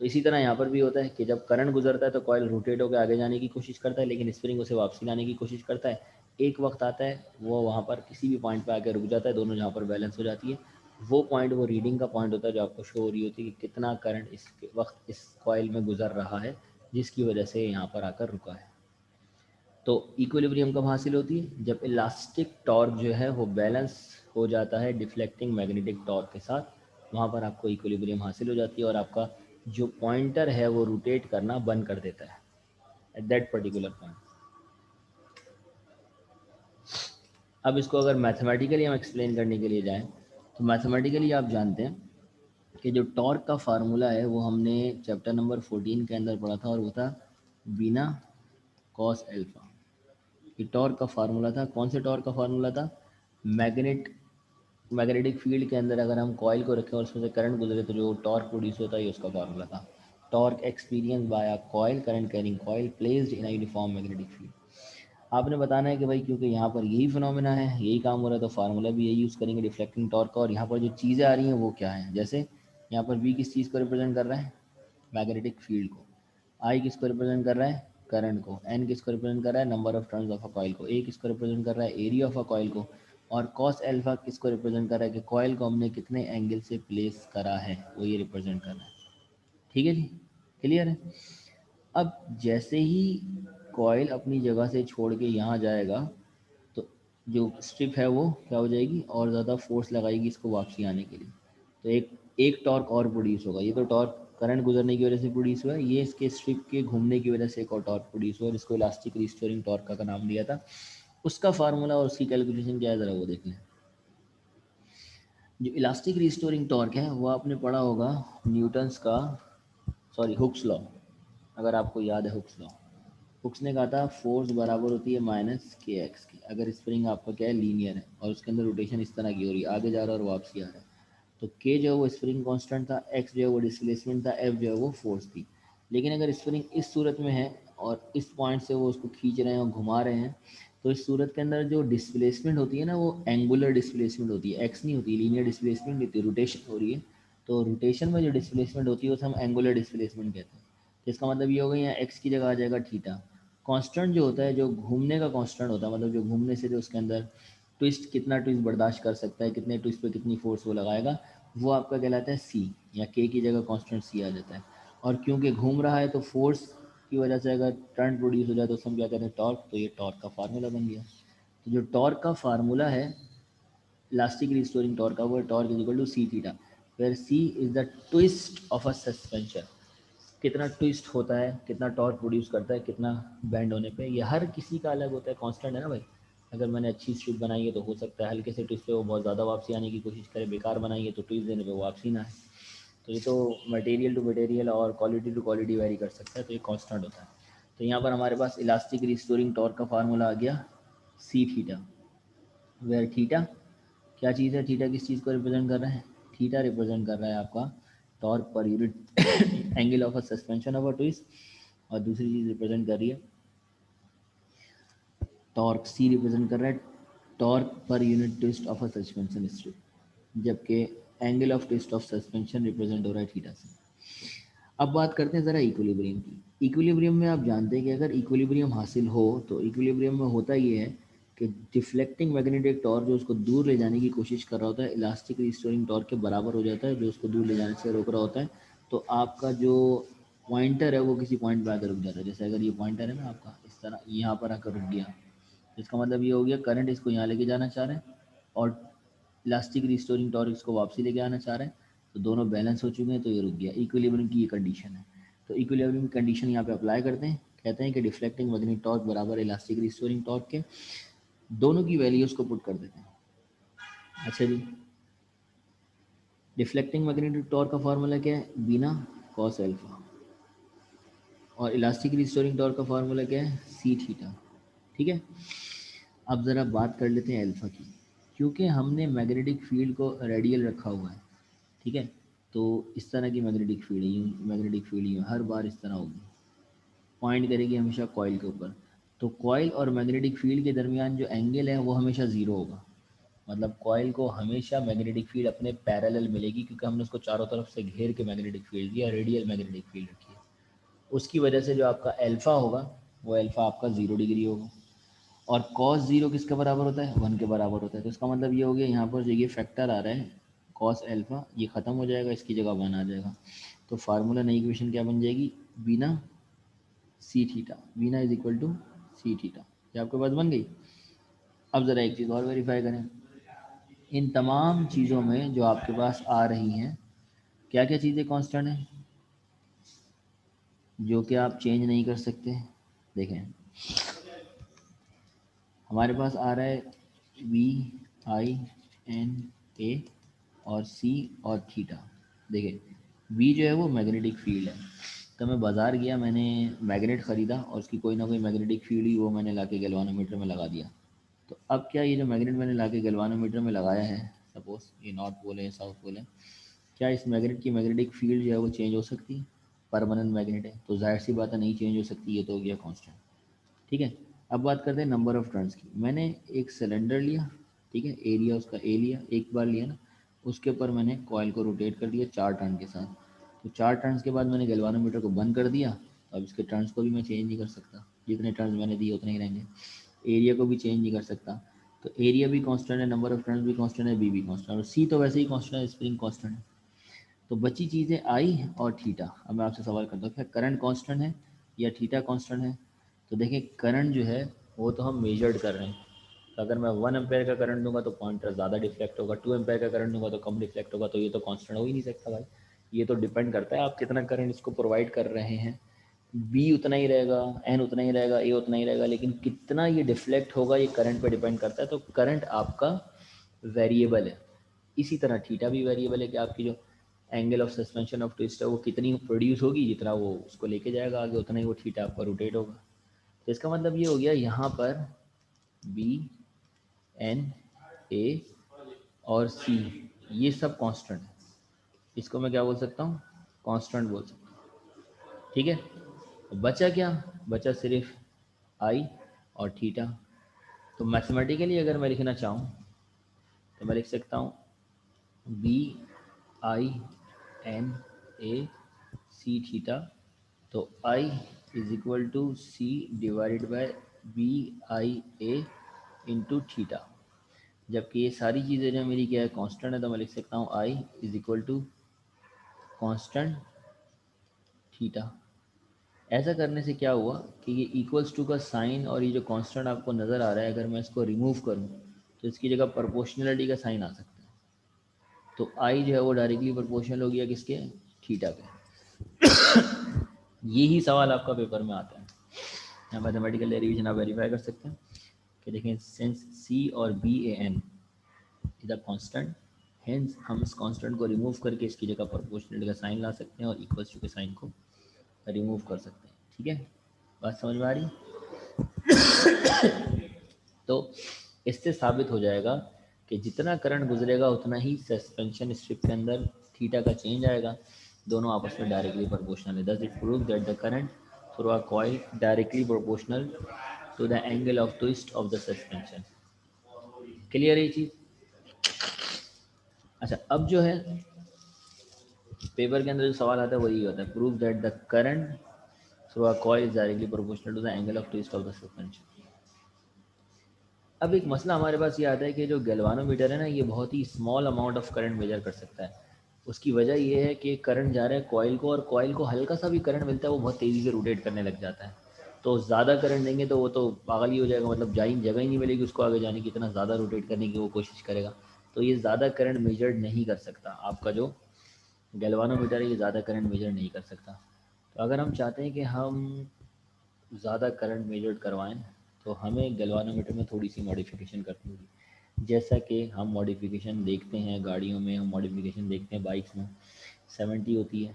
तो इसी तरह यहाँ पर भी होता है कि जब करंट गुजरता है तो कॉइल रोटेट होकर आगे जाने की कोशिश करता है, लेकिन स्प्रिंग उसे वापसी लाने की कोशिश करता है। एक वक्त आता है वो वहाँ पर किसी भी पॉइंट पर आकर रुक जाता है, दोनों जहाँ पर बैलेंस हो जाती है। वो पॉइंट वो रीडिंग का पॉइंट होता है जो आपको शो हो रही होती है कि कितना करंट इस वक्त इस कॉइल में गुजर रहा है, जिसकी वजह से यहाँ पर आकर रुका है। तो इक्विलिब्रियम कब हासिल होती है, जब इलास्टिक टॉर्क जो है वो बैलेंस हो जाता है डिफ्लेक्टिंग मैग्नेटिक टॉर्क के साथ। वहाँ पर आपको इक्विलिब्रियम हासिल हो जाती है और आपका जो पॉइंटर है वो रोटेट करना बंद कर देता है एट दैट पर्टिकुलर पॉइंट। अब इसको अगर मैथमेटिकली हम एक्सप्लेन करने के लिए जाएं, तो मैथमेटिकली आप जानते हैं कि जो टॉर्क का फार्मूला है वो हमने चैप्टर नंबर 14 के अंदर पढ़ा था, और वो था बीना कॉस एल्फा। ये टॉर्क का फार्मूला था। कौन से टॉर्क का फार्मूला था? मैग्नेटिक फील्ड के अंदर अगर हम कॉइल को रखें और उसमें से करंट गुजरे तो जो टॉर्क प्रोड्यूस होता है, ये उसका फार्मूला था। Torque experience by a coil current carrying coil placed in a uniform magnetic field. आपने बताना है कि भाई क्योंकि यहाँ पर यही फिनोमेना है, यही काम हो रहा है, तो फार्मूला भी यही यूज़ करेंगे, डिफ्लेक्टिंग टॉर्क का। और यहाँ पर जो चीज़ें आ रही हैं वो क्या है, जैसे यहाँ पर वी किस चीज़ को रिप्रेजेंट कर रहा है, मैग्नेटिक फील्ड को। आई किसको रिप्रेजेंट कर रहा है, करंट को। एन किसको रिप्रेजेंट कर रहा है, number of turns of a coil को। ए किसको रिप्रेजेंट कर रहा है, एरिया ऑफ अ कॉइल को। और कॉस एल्फा किसको रिप्रेजेंट कर रहा है, कि कॉइल को हमने कितने एंगल से प्लेस करा है, वो ये रिप्रेजेंट कर रहा है। ठीक है जी, क्लियर है। अब जैसे ही कॉइल अपनी जगह से छोड़ के यहाँ जाएगा तो जो स्ट्रिप है वो क्या हो जाएगी, और ज़्यादा फोर्स लगाएगी इसको वापसी आने के लिए। तो एक एक टॉर्क और प्रोड्यूस होगा। ये तो टॉर्क करंट गुजरने की वजह से प्रोड्यूस हुआ है, ये इसके स्ट्रिप के घूमने की वजह से एक और टॉर्क प्रोड्यूस हुआ है जिसको इलास्टिक रिस्टोरिंग टॉर्क का नाम दिया था। उसका फार्मूला और उसकी कैलकुलेशन क्या है ज़रा वो देख लें। जो इलास्टिक रिस्टोरिंग टॉर्क है वो आपने पढ़ा होगा न्यूटन्स का, सॉरी हुक्स लॉ, अगर आपको याद है हुक्स लॉ। हुक्स ने कहा था फोर्स बराबर होती है माइनस के एक्स की, अगर स्प्रिंग आपका क्या है लीनियर है और उसके अंदर रोटेशन इस तरह की हो रही है, आगे जा रहा है और वापसी आ रहा है, तो के जो है वो स्प्रिंग कांस्टेंट था, एक्स जो है वो डिस्प्लेसमेंट था, एफ जो है वो फोर्स थी। लेकिन अगर स्प्रिंग इस सूरत में है और इस पॉइंट से वो उसको खींच रहे हैं और घुमा रहे हैं, तो इस सूरत के अंदर जो डिस्प्लेसमेंट होती है ना वो एंगुलर डिस्प्लेसमेंट होती है, एक्स नहीं होती, लीनियर डिस्प्लेसमेंट होती है, रोटेशन हो रही है। तो रोटेशन में जो डिस्प्लेसमेंट होती है उसे हम एंगुलर डिस्प्लेसमेंट कहते हैं। तो इसका मतलब ये हो गया यहाँ एक्स की जगह आ जाएगा थीटा। कांस्टेंट जो होता है, जो घूमने का कांस्टेंट होता है, मतलब जो घूमने से जो उसके अंदर ट्विस्ट, कितना ट्विस्ट बर्दाश्त कर सकता है, कितने ट्विस्ट पे कितनी फोर्स वो लगाएगा, वो आपका कहलाता है सी, या के की जगह कांस्टेंट सी आ जाता है। और क्योंकि घूम रहा है तो फोर्स की वजह से अगर टर्न प्रोड्यूस हो जाए तो उसको हम क्या कहते हैं टॉर्क, तो ये टॉर्क का फार्मूला बन गया। तो जो टॉर्क का फार्मूला है इलास्टिक रिस्टोरिंग टॉर्क का, वो torque is equal to C theta, where C is the twist of a suspension, कितना ट्विस्ट होता है, कितना टॉर्क प्रोड्यूस करता है, कितना बैंड होने पे, ये हर किसी का अलग होता है, कांस्टेंट है ना भाई। अगर मैंने अच्छी स्ट्रिप बनाई है तो हो सकता है हल्के से ट्विस्ट पे वो बहुत ज़्यादा वापसी आने की कोशिश करे, बेकार बनाई है तो ट्विस्ट देने पे वापसी ना है। तो ये तो मटेरियल टू मटेरियल और क्वालिटी टू क्वालिटी वेरी कर सकता है, तो ये कांस्टेंट होता है। तो यहाँ पर हमारे पास इलास्टिक रिस्टोरिंग टॉर्क का फार्मूला आ गया सी थीटा, वेयर थीटा क्या चीज़ है, थीटा किस चीज़ को रिप्रेजेंट कर रहा है, थीटा रिप्रेजेंट कर रहा है आपका टॉर्क पर unit angle of a suspension of a twist, और दूसरी चीज़ रिप्रेजेंट कर रही है टॉर्क, सी रिप्रेजेंट कर रहा है टॉर्क पर unit twist of a suspension strip, जबकि angle of twist of suspension represent हो रहा है थीटा से। अब बात करते हैं ज़रा इक्विलिब्रियम की। इक्विलिब्रियम में आप जानते हैं कि अगर इक्विलिब्रियम हासिल हो तो इक्विलिब्रियम में होता ये है कि डिफ्लेक्टिंग मैग्नेटिक टॉर्क जो उसको दूर ले जाने की कोशिश कर रहा होता है इलास्टिक रिस्टोरिंग टॉर्क के बराबर हो जाता है, जो उसको दूर ले जाने से रोक रहा होता है। तो आपका जो पॉइंटर है वो किसी पॉइंट पर आकर रुक जाता है, जैसे अगर ये पॉइंटर है ना आपका इस तरह यहाँ पर आकर रुक गया, इसका मतलब ये हो गया करंट इसको यहाँ लेके जाना चाह रहे हैं और इलास्टिक रिस्टोरिंग टॉर्क इसको वापसी लेके आना चाह रहे हैं, तो दोनों बैलेंस हो चुके हैं, तो ये रुक गया। इक्विलिब्रियम की ये कंडीशन है। तो इक्विलिब्रियम की कंडीशन यहाँ पे अप्लाई करते हैं, कहते हैं कि डिफ्लेक्टिंग मैग्नेटिक टॉर्क बराबर इलास्टिक रिस्टोरिंग टॉर्क के, दोनों की वैल्यूज को पुट कर देते हैं। अच्छा जी, डिफ्लेक्टिंग मैग्नेटिक टॉर्क का फार्मूला क्या है, बीना कॉस एल्फा, और इलास्टिक रिस्टोरिंग टॉर्क का फार्मूला क्या है, सी थीटा। ठीक है, अब ज़रा बात कर लेते हैं अल्फ़ा की, क्योंकि हमने मैग्नेटिक फील्ड को रेडियल रखा हुआ है, ठीक है, तो इस तरह की मैग्नेटिक फील्ड है, यूँ मैग्नेटिक फील्ड यूँ हर बार इस तरह होगी, पॉइंट करेगी हमेशा कॉइल के ऊपर। तो कॉइल और मैग्नेटिक फील्ड के दरमियान जो एंगल है वो हमेशा ज़ीरो होगा, मतलब कॉइल को हमेशा मैग्नेटिक फील्ड अपने पैरेलल मिलेगी, क्योंकि हमने उसको चारों तरफ से घेर के मैग्नेटिक फील्ड दिया, रेडियल मैग्नेटिक फील्ड रखी है। उसकी वजह से जो आपका अल्फ़ा होगा वो अल्फ़ा आपका 0 डिग्री होगा, और कॉस जीरो किसके बराबर होता है, 1 के बराबर होता है। तो इसका मतलब ये हो गया यहाँ पर जो ये फैक्टर आ रहा है कॉस एल्फा, ये ख़त्म हो जाएगा, इसकी जगह 1 आ जाएगा। तो फार्मूला नई इक्वेशन क्या बन जाएगी, B N A C theta, B N A is equal to C theta, ये आपके पास बन गई। अब ज़रा एक चीज़ और वेरीफाई करें, इन तमाम चीज़ों में जो आपके पास आ रही हैं, क्या क्या चीज़ें कांस्टेंट हैं जो कि आप चेंज नहीं कर सकते। देखें हमारे पास आ रहा है वी आई एन ए और सी और थीटा। देखिए वी जो है वो मैग्नेटिक फील्ड है, तो मैं बाज़ार गया, मैंने मैग्नेट ख़रीदा और उसकी कोई ना कोई मैग्नेटिक फील्ड ही वो मैंने ला के गैल्वानोमीटर में लगा दिया। तो अब क्या ये जो मैग्नेट मैंने ला के गैल्वानोमीटर में लगाया है, सपोज़ ये नॉर्थ पोल है साउथ पोल है, क्या इस मैग्नेट की मैग्नेटिक फील्ड जो है वो चेंज हो सकती है, परमानेंट मैग्नेट है तो जाहिर सी बात है नहीं चेंज हो सकती, ये तो हो गया कांस्टेंट। ठीक है, अब बात करते हैं नंबर ऑफ़ टर्न्स की। मैंने एक सिलेंडर लिया, ठीक है, एरिया उसका ए लिया, एक बार लिया ना, उसके ऊपर मैंने कॉइल को रोटेट कर दिया 4 टर्न के साथ। तो 4 टर्न्स के बाद मैंने गैल्वानोमीटर को बंद कर दिया, तो अब इसके टर्न्स को भी मैं चेंज नहीं कर सकता, जितने टर्न्स मैंने दिए उतने ही रहेंगे। एरिया को भी चेंज नहीं कर सकता, तो एरिया भी कांस्टेंट है, नंबर ऑफ़ टर्न्स भी कांस्टेंट है, बी भी कांस्टेंट है, और सी तो वैसे ही कांस्टेंट है, स्प्रिंग कांस्टेंट है। तो बची चीज़ें आई और थीटा। अब मैं आपसे सवाल करता हूँ क्या करंट कांस्टेंट है या थीटा कांस्टेंट है। तो देखिए करंट जो है वो तो हम मेजर्ड कर रहे हैं, तो अगर मैं 1 एम्पेयर का करंट दूंगा तो पॉइंटर ज़्यादा डिफ्लेक्ट होगा, 2 एम्पेयर का करंट दूंगा तो कम डिफ्लेक्ट होगा, तो ये तो कांस्टेंट हो ही नहीं सकता भाई, ये तो डिपेंड करता है आप कितना करंट इसको प्रोवाइड कर रहे हैं। बी उतना ही रहेगा, एन उतना ही रहेगा, ए उतना ही रहेगा, लेकिन कितना ये डिफ्लेक्ट होगा ये करंट पे डिपेंड करता है। तो करंट आपका वेरिएबल है। इसी तरह थीटा भी वेरिएबल है कि आपकी जो angle of suspension of twist है वो कितनी प्रोड्यूस होगी, जितना वो उसको लेके जाएगा आगे उतना ही वो थीटा आपका रोटेट होगा। तो इसका मतलब ये हो गया यहाँ पर बी, एन, ए और सी ये सब कांस्टेंट है। इसको मैं क्या बोल सकता हूँ, कांस्टेंट बोल सकता हूँ। ठीक है, तो बचा क्या, बचा सिर्फ आई और थीटा। तो मैथमेटिकली अगर मैं लिखना चाहूँ तो मैं लिख सकता हूँ B I N A C theta. तो I is equal to C divided by B I A into theta. जबकि ये सारी चीज़ें जो मेरी क्या है, कांस्टेंट है, तो मैं लिख सकता हूँ I is equal to constant theta. ऐसा करने से क्या हुआ कि ये इक्वल्स टू का साइन और ये जो कांस्टेंट आपको नज़र आ रहा है, अगर मैं इसको रिमूव करूँ तो इसकी जगह प्रोपोर्शनलिटी का साइन आ सकता है। तो आई जो है वो डायरेक्टली प्रोपोर्शनल हो गया किसके, थीटा पे। यही सवाल आपका पेपर में आता है। यहाँ मैथमेटिकल डेरिवेशन आप वेरीफाई कर सकते हैं कि देखें सिंस सी और B A N is a constant, hence हम इस कांस्टेंट को रिमूव करके इसकी जगह प्रोपोर्शनलिटी का साइन ला सकते हैं और इक्वल्स टू के साइन को रिमूव कर सकते हैं। ठीक है, बात समझ में आ रही। तो इससे साबित हो जाएगा कि जितना करंट गुजरेगा उतना ही सस्पेंशन स्ट्रिप के अंदर थीटा का चेंज आएगा। दोनों आपस में डायरेक्टली प्रोपोर्शनल है। Thus it prove that the current through a coil directly proportional to the angle of twist of the suspension. Clear है ये चीज़। अच्छा, अब जो है पेपर के अंदर जो सवाल आता है वही होता है, prove that the current through a coil is directly proportional to the angle of twist of the suspension. अब एक मसला हमारे पास ये आता है कि जो गैल्वानोमीटर है ना, ये बहुत ही small amount of current measure कर सकता है। उसकी वजह ये है कि करंट जा रहा है कॉइल को, और कॉइल को हल्का सा भी करंट मिलता है वो बहुत तेज़ी से रोटेट करने लग जाता है। तो ज़्यादा करंट देंगे तो वो तो पागल ही हो जाएगा, मतलब जगह ही नहीं मिलेगी उसको आगे जाने की, इतना ज़्यादा रोटेट करने की वो कोशिश करेगा। तो ये ज़्यादा करंट मेजर नहीं कर सकता, आपका जो गैल्वानोमीटर है ये ज़्यादा करंट मेजर नहीं कर सकता। तो अगर हम चाहते हैं कि हम ज़्यादा करंट मेजर करवाएं तो हमें गैल्वानोमीटर में थोड़ी सी मॉडिफिकेशन करनी होगी। जैसा कि हम मॉडिफिकेशन देखते हैं गाड़ियों में, हम मॉडिफिकेशन देखते हैं बाइक्स में, 70 होती है,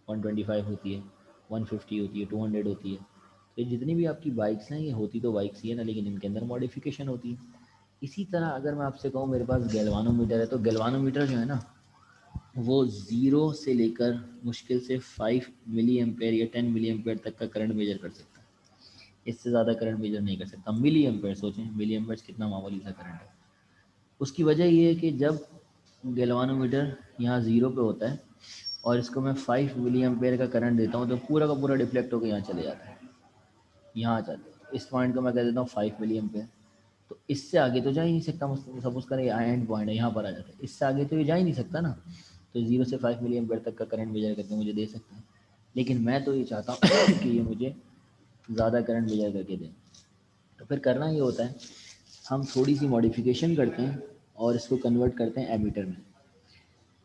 125 होती है, 150 होती है, 200 होती है। तो ये जितनी भी आपकी बाइक्स हैं ये होती तो बाइक्स ही है ना, लेकिन इनके अंदर मॉडिफिकेशन होती है। इसी तरह अगर मैं आपसे कहूँ मेरे पास गैल्वानोमीटर है, तो गैल्वानोमीटर जो है ना वो ज़ीरो से लेकर मुश्किल से 5 मिली एम्पेयर या 10 मिली एम्पेयर तक का करंट मेजर कर सकता है। इससे ज़्यादा करंट मेजर नहीं कर सकता। मिली एम्पेयर, सोचें मिली एम्पेयर कितना मामूली सा करंट है। उसकी वजह ये है कि जब गैल्वानोमीटर यहाँ ज़ीरो पे होता है और इसको मैं 5 मिली एम्पेयर का करंट देता हूँ तो पूरा का पूरा डिफ्लेक्ट होकर यहाँ चले जाता है, यहाँ आ जाता है। इस पॉइंट को मैं कह देता हूँ 5 मिली एम्पेयर। तो इससे आगे तो जा ही नहीं सकता। सपोज करें ये एंड पॉइंट है, यहाँ पर आ जाता है, इससे आगे तो ये जा ही नहीं सकता ना। तो 0 से 5 मिली एम्पेयर तक का करंट मेजर करके मुझे दे सकता है। लेकिन मैं तो ये चाहता हूँ कि ये मुझे ज़्यादा करंट मेजर करके दें। तो फिर करना ये होता है, हम थोड़ी सी मॉडिफिकेशन करते हैं और इसको कन्वर्ट करते हैं एमीटर में।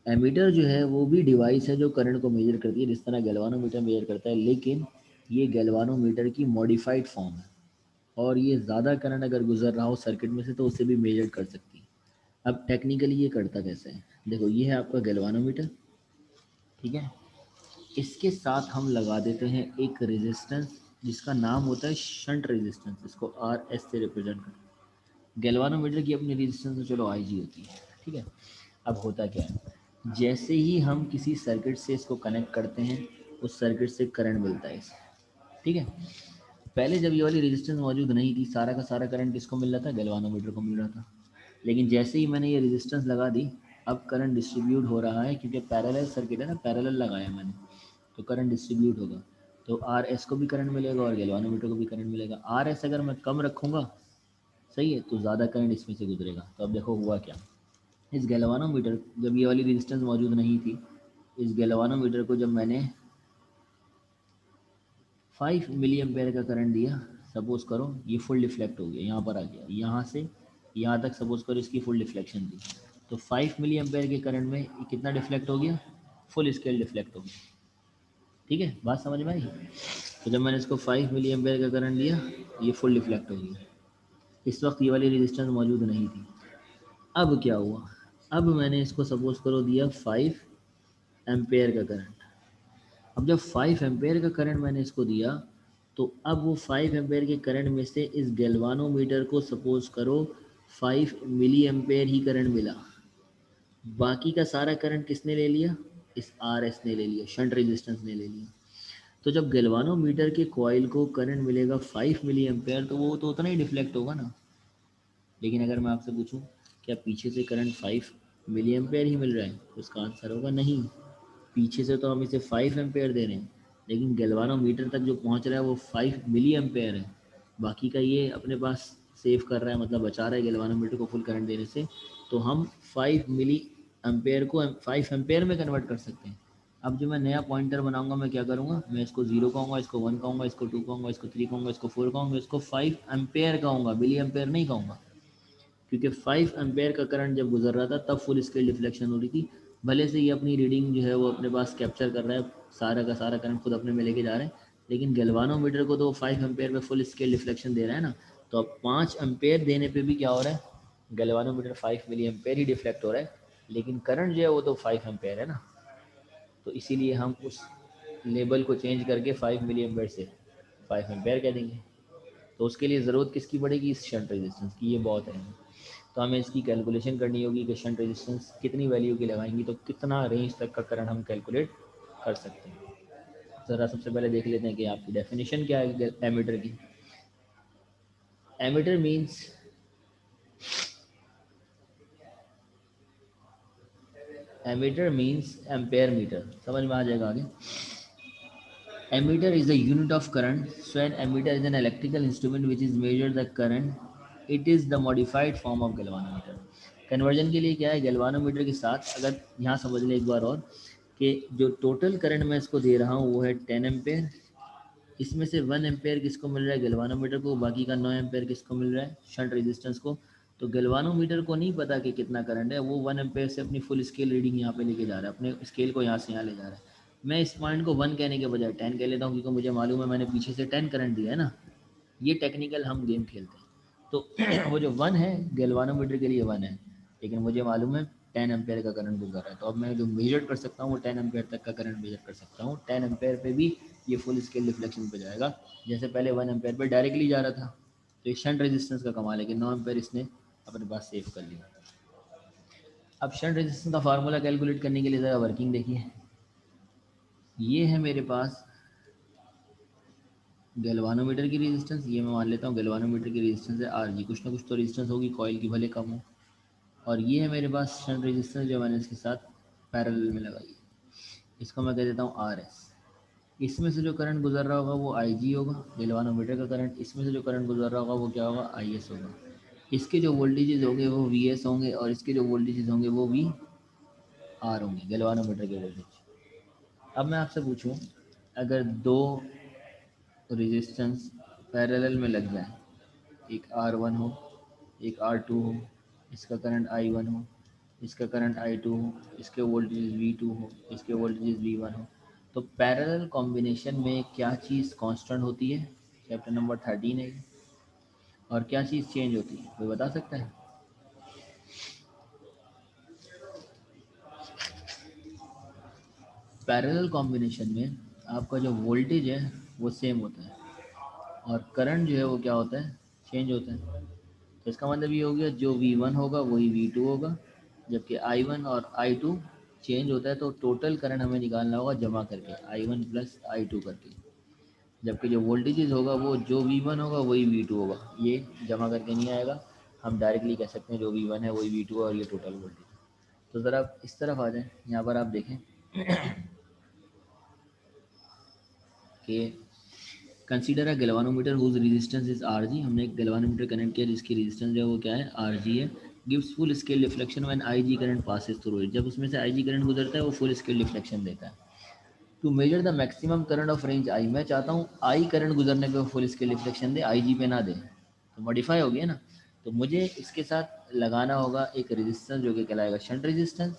एमीटर जो है वो भी डिवाइस है जो करंट को मेजर करती है जिस तरह गैल्वानोमीटर मेजर करता है, लेकिन ये गैल्वानोमीटर की मॉडिफाइड फॉर्म है और ये ज़्यादा करंट अगर गुजर रहा हो सर्किट में से तो उसे भी मेजर कर सकती है। अब टेक्निकली ये करता कैसे है, देखो ये है आपका गैल्वानोमीटर, ठीक है। इसके साथ हम लगा देते हैं एक रेजिस्टेंस जिसका नाम होता है शंट रेजिस्टेंस, इसको आर एस से रिप्रेजेंट करते हैं। गैल्वानोमीटर की अपनी रेजिस्टेंस तो चलो आई जी होती है, ठीक है। अब होता क्या है, जैसे ही हम किसी सर्किट से इसको कनेक्ट करते हैं उस सर्किट से करंट मिलता है इसे, ठीक है। पहले जब ये वाली रेजिस्टेंस मौजूद नहीं थी सारा का सारा करंट किसको मिल रहा था, गैल्वानोमीटर को मिल रहा था। लेकिन जैसे ही मैंने ये रेजिस्टेंस लगा दी अब करंट डिस्ट्रीब्यूट हो रहा है, क्योंकि पैरेलल सर्किट है ना, पैरेलल लगाया मैंने, तो करंट डिस्ट्रीब्यूट होगा। तो आर एस को भी करंट मिलेगा और गैल्वानोमीटर को भी करंट मिलेगा। आर एस अगर मैं कम रखूँगा, सही है, तो ज़्यादा करंट इसमें से गुजरेगा। तो अब देखो हुआ क्या, इस गैल्वानोमीटर जब ये वाली रेजिस्टेंस मौजूद नहीं थी, इस गैल्वानोमीटर को जब मैंने 5 मिली एम्पेयर का करंट दिया, सपोज करो ये फुल डिफ्लेक्ट हो गया, यहाँ पर आ गया, यहाँ से यहाँ तक सपोज करो इसकी फुल डिफ्लेक्शन थी, तो 5 मिली एम्पेयर के करंट में ये कितना डिफ्लेक्ट हो गया, फुल स्केल डिफ्लेक्ट होगी। ठीक है, बात समझ में आई? तो जब मैंने इसको 5 मिली एम्पेयर का करंट दिया, ये फुल डिफ्लेक्ट हो गया। इस वक्त ये वाली रेजिस्टेंस मौजूद नहीं थी। अब क्या हुआ, अब मैंने इसको सपोज करो दिया 5 एम्पेयर का करंट। अब जब 5 एम्पेयर का करंट मैंने इसको दिया, तो अब वो 5 एम्पेयर के करंट में से इस गैल्वानोमीटर को सपोज करो 5 मिली एम्पेयर ही करंट मिला। बाकी का सारा करंट किसने ले लिया? इस आर एस ने ले लिया, शंट रेजिस्टेंस ने ले लिया। तो जब गैल्वानोमीटर के कॉइल को करंट मिलेगा 5 मिली एम्पेयर, तो वो तो उतना ही डिफ्लेक्ट होगा ना। लेकिन अगर मैं आपसे पूछूं क्या पीछे से करंट 5 मिली एम्पेयर ही मिल रहा है, तो इसका आंसर होगा नहीं। पीछे से तो हम इसे 5 एम्पेयर दे रहे हैं, लेकिन गैल्वानोमीटर तक जो पहुंच रहा है वो 5 मिली एम्पेयर है। बाकी का ये अपने पास सेव कर रहा है, मतलब बचा रहा है गैल्वानोमीटर को फुल करंट देने से। तो हम 5 मिली एम्पेयर को 5 एम्पेयर में कन्वर्ट कर सकते हैं। अब जो मैं नया पॉइंटर बनाऊंगा, मैं क्या करूंगा, मैं इसको 0 कहूँगा, इसको 1 कहूँगा, इसको 2 कहूँगा, इसको 3 कहूँगा, इसको 4 कहूँगा, इसको 5 एम्पेयर कहूँगा, मिली एम्पेयर नहीं कहूँगा। क्योंकि 5 एम्पेयर का करंट जब गुजर रहा था तब फुल स्केल डिफ्लेक्शन हो रही थी। भले से ये अपनी रीडिंग जो है वो अपने पास कैप्चर कर रहा है, सारा का सारा करंट खुद अपने में लेके जा रहे हैं, लेकिन गैल्वानोमीटर को तो 5 एम्पेयर पे फुल स्केल डिफ्लेक्शन दे रहा है ना। तो अब 5 एम्पेयर देने पे भी क्या हो रहा है, गैल्वानोमीटर 5 मिली एम्पेयर ही डिफ्लेक्ट हो रहा है, लेकिन करंट जो है वो तो 5 एम्पेयर है ना। तो इसीलिए हम उस लेबल को चेंज करके 5 मिली एम्पेयर से 5 एम्पेयर कह देंगे। तो उसके लिए ज़रूरत किसकी पड़ेगी, इस शंट रेजिस्टेंस की, ये बहुत है। तो हमें इसकी कैलकुलेशन करनी होगी कि शंट रेजिस्टेंस कितनी वैल्यू की लगाएंगी तो कितना रेंज तक का करंट हम कैलकुलेट कर सकते हैं। ज़रा सबसे पहले देख लेते हैं कि आपकी डेफिनेशन क्या है एमीटर की। एमीटर मीन्स एम्पेयर मीटर, समझ में आ जाएगा आगे। Ammeter is the unit of current. So an ammeter is an electrical instrument which is measure the current. It is the modified form of galvanometer. Conversion के लिए क्या है, galvanometer के साथ अगर यहाँ समझ लें एक बार और कि जो टोटल करंट मैं इसको दे रहा हूँ वो है 10 एम्पेयर। इसमें से 1 एम्पेयर किसको मिल रहा है, गैल्वानोमीटर को, बाकी का 9 एम्पेयर किसको मिल रहा है, शंट रेजिस्टेंस को। तो गैल्वानोमीटर को नहीं पता कि कितना करंट है, वो 1 एम्पेयर से अपनी फुल स्केल रीडिंग यहाँ पे लेके जा रहा है, अपने स्केल को यहाँ से यहाँ ले जा रहा है। मैं इस पॉइंट को 1 कहने के बजाय 10 कह लेता हूँ, क्योंकि मुझे मालूम है मैंने पीछे से 10 करंट दिया है ना। ये टेक्निकल हम गेम खेलते हैं। तो वो जो 1 है गैल्वानोमीटर के लिए 1 है, लेकिन मुझे मालूम है 10 एम्पेयर का करंट गुजर रहा है। तो अब मैं जो मेजर कर सकता हूँ वो 10 एम्पेयर तक का करंट मेजर कर सकता हूँ। 10 एम्पेयर पे भी ये फुल स्केल रिफ्लेक्शन पे जाएगा, जैसे पहले 1 एम्पेयर पे डायरेक्टली जा रहा था। तो ये शंट रेजिस्टेंस का कमाल है कि 9 एम्पेयर इसने अपने पास सेव कर लिया। अब शंट रेजिस्टेंस का फार्मूला कैलकुलेट करने के लिए ज़रा वर्किंग देखिए। ये है मेरे पास गैल्वानोमीटर की रेजिस्टेंस, ये मैं मान लेता हूँ गैल्वानोमीटर की रेजिस्टेंस है आर जी, कुछ ना कुछ तो रेजिस्टेंस होगी कॉइल की, भले कम हो। और ये है मेरे पास शंट रेजिस्टेंस जो मैंने इसके साथ पैरेलल में लगाई है, इसको मैं कह देता हूँ आर एस। इसमें से जो करंट गुजर रहा होगा वो आई जी होगा, गैल्वानोमीटर का करंट। इसमें से जो करंट गुजर रहा होगा वो क्या होगा, आई एस होगा। इसके जो वोल्टेजेस होंगे वो वी एस होंगे, और इसके जो वोल्टेजेस होंगे वो वी आर होंगे, गैल्वानोमीटर के वोल्टेज। अब मैं आपसे पूछूं, अगर दो रेजिस्टेंस पैरेलल में लग जाए, एक R1 हो, एक R2 हो, इसका करंट I1 हो, इसका करंट I2 हो, इसके वोल्टेज V2 हो, इसके वोल्टेज V1 हो, तो पैरेलल कॉम्बिनेशन में क्या चीज़ कांस्टेंट होती है, चैप्टर नंबर 13 है। और क्या चीज़ चेंज होती है, कोई बता सकता है? पैरेलल कॉम्बिनेशन में आपका जो वोल्टेज है वो सेम होता है, और करंट जो है वो क्या होता है, चेंज होता है। तो इसका मतलब ये हो गया जो V1 होगा वही V2 होगा, जबकि I1 और I2 चेंज होता है। तो टोटल करंट हमें निकालना होगा जमा करके I1 प्लस I2 करके, जबकि जो वोल्टेजेस होगा वो जो V1 होगा वही V2 होगा, ये जमा करके नहीं आएगा। हम डायरेक्टली कह सकते हैं जो V1 है वही V2 है, और ये टोटल वोल्टेज। तो ज़रा इस तरफ आ जाएँ, यहाँ पर आप देखें कि consider a galvanometer whose resistance is R G. हमने एक गैल्वानोमीटर कनेक्ट किया जिसकी रेजिस्टेंस जो है वो क्या है, आर जी है। Gives full scale reflection when I G current passes through it. जब उसमें से आई जी करंट गुजरता है वो फुल स्केल रिफ्लेक्शन देता है। To measure the maximum current of range I, मैं चाहता हूँ आई करंट गुजरने पे फुल स्केल रिफ्लेक्शन दे, आई जी पे ना दे, तो मॉडिफाई हो गया ना। तो मुझे इसके साथ लगाना होगा एक रेजिस्टेंस जो कि कहलाएगा शंट रेजिस्टेंस,